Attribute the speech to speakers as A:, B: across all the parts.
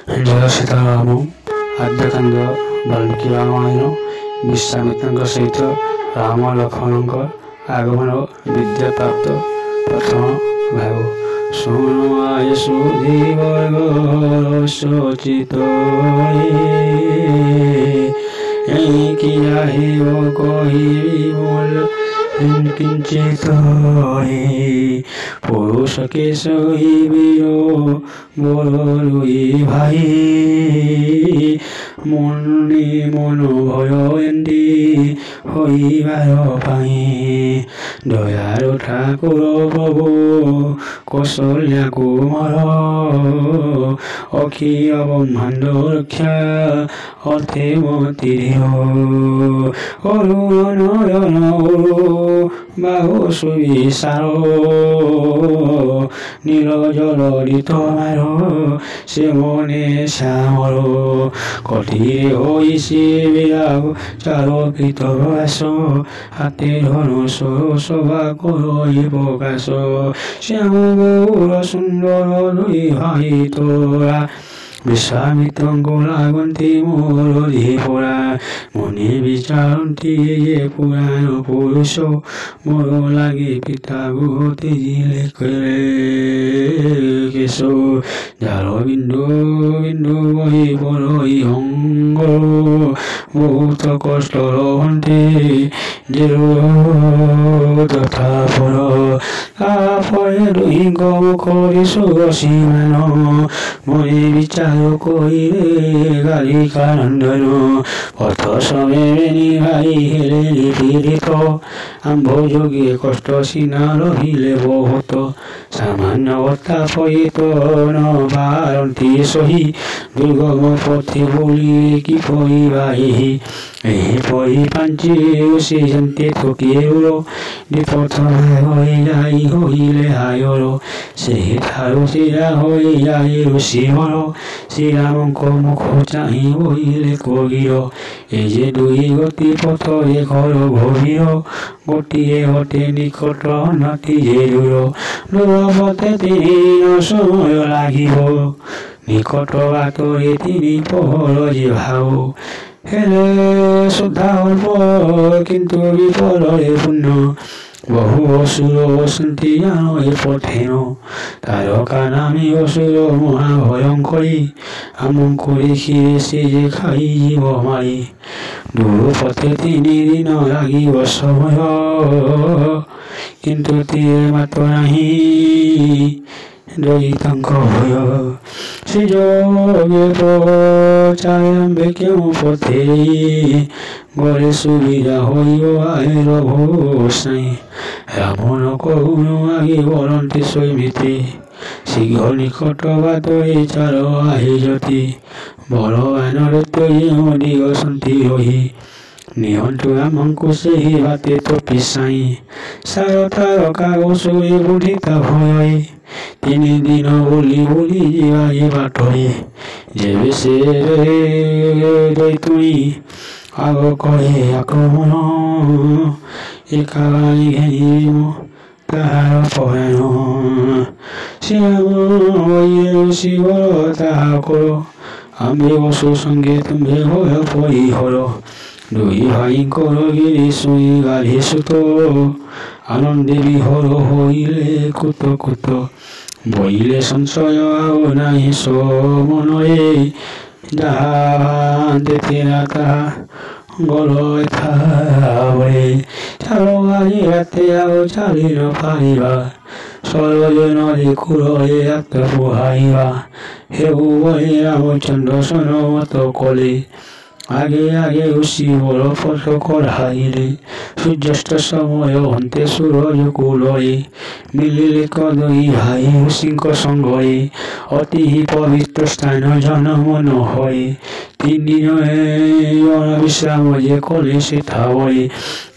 A: जय सीताराम आद्यकांड बाल्मीकि रामायण विश्वामित्र सहित राम लक्ष्मण आगमन विद्या प्राप्त प्रथम भाग सुनो आय सुधीवर्ग शोचित किया कही बोल किंचित पुरुष के सही वीरो बोलुई भाई मने मन भय एंदी हईबार पाई दयालु ठाकुर प्रभु कौशल्या कुमार अखिल ब्रह्मांड रक्षा अर्थे मति अरुण नयन बाहु सुविशार नील जलरित मार से मने श्यामर कटिरे होई से विराग चारोपित आस हाथे धनुष सभा करई प्रकाश श्याम गौर सुंदर दुई भाई तोरा विश्वामित्र लागंती मोर धीपरा मने विचारती ये पुराण पुरुष मोर लगे पिता गुह तेजिले केशो जार बिंदु बिंदु बही पड़ई अंग बहुत कष्ट हंते तथा पर तापरे दुहिंग मुखरी सुरसीमान मने विचार कहिले गाली कानंदन पथ समय भाई हेले पीड़ित आंभ जोगे कष्ट सीना रहिले बहुत सामान्य तापयित न पारती सही दुर्गम पथे बोली कि भाई परी पांचे से जनते थकिए विपथ जाई हईले हायर से थारू सीरा हई जाई ऋषिवर श्रीराम को मुख चाही बहिले कबीर ए दुई गति पथ ए घर गभीर गोटे हटे निकट नाती जे दूर दूर पथे तीन समय लागिब निकट बाटरे तीन पहर जे भाव हेले सुधा अल्प किंतु विफलरे पुण्य बहु असुर बसंती ए पथेन तारका नामी असुर महाभयंकरी आमको देखिए से जे खाई जीव मारी दूर पथे तीन दिन लागिब समय किंतु तीर मात नहीं दयितांक भय से जोगे प्रचारे क्यों पथे गले सुविधा हईब आएर भोसाई रावण कहुन आगे बरंती सैमिति शीघ्र निकट बाटरे चार आहे जति बलवान तो दिग सन्ति रही निहंतु आमको से बाटे तो पिसाई सार तारका असुरे बुढ़िता भय तीन दिन बोली बोली जीवाई बाटरे जेबे से दैतुणी आग कहे आक्रमण एकाली घेनिम ताहार परायण श्याम शिवर ताहा कर आम्बे बसु संगे तुम्हें भय परिहर दुई भाई गिरी शुई गाढ़ी सुत आनंदे विहर हईले कुत कुत बइले संशय आओ नाही सो मनरे जहाँ देते ना कहा गल थावे चालो आज राते आओ चाली न पारिबा सर्वजन कुरे आत्म बुहाइबा हेबु बहे रामचंद्र सन मत कले आगे आगे उसी बल पथ कढ़ाइले सूर्यास्त समय हंते सूरज कूलरे मिलिले कदई भाई ऋषिक संगे अति पवित्र स्थान जनमन हए तीन दिन विश्राम जे कले से थावे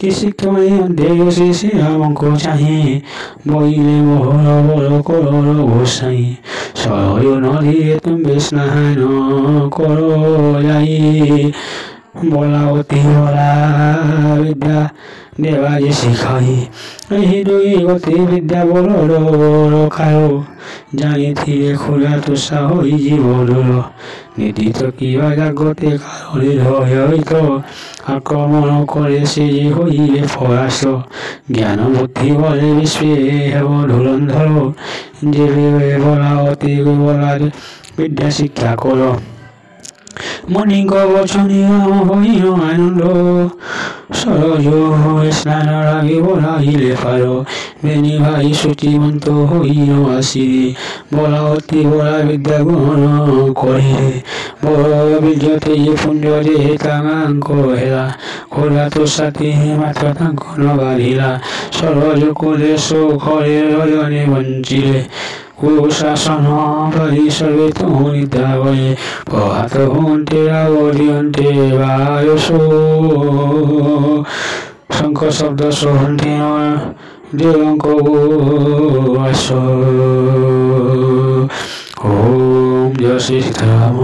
A: किसी देव से श्रीराम को चाहे बइले मोहर बल कर घोषाई सरय नदी तुम्हें स्नान कर जाई বলাবতী বলা বিদ্যা দেবাজি শিখাই হৃদয় গতি বিদ্যা বলর রখায় জানিথিরে খোলা তোষা হই জীবনর নিদিত কিবা জাগতে কারণে হয়তো আক্রমণ করে সে যে হইলে ফরাস জ্ঞান বুদ্ধি বলে বিশ্বে হেব ধুরন্ধর যে বলা অতি বলা বিদ্যা শিক্ষা কর মণিঙ্গ বচনীয় হইল আনন্দ সরজ স্নান রাগে বলাইলে পার বেনি ভাই সূচিমন্ত হইল আসিরে বলা অতি বলা বিদ্যা গ্রহণ করিলে বড় বিদ্যতে যে পুঞ্জ যে তাঙ্গাঙ্ক হেলা খোলা তো সাথে মাত্র তাঙ্কন বাড়িলা সরজ কোলে ঘরে রজনে বঞ্চিলে কুশাসন পরিসর্বে তুনিতা বয়ে প্রহাত হন্তে রাগরিয়ন্তে বায়স শঙ্খ শব্দ সোহন্তে দেবঙ্ক আস ওম জয় শ্রীরাম।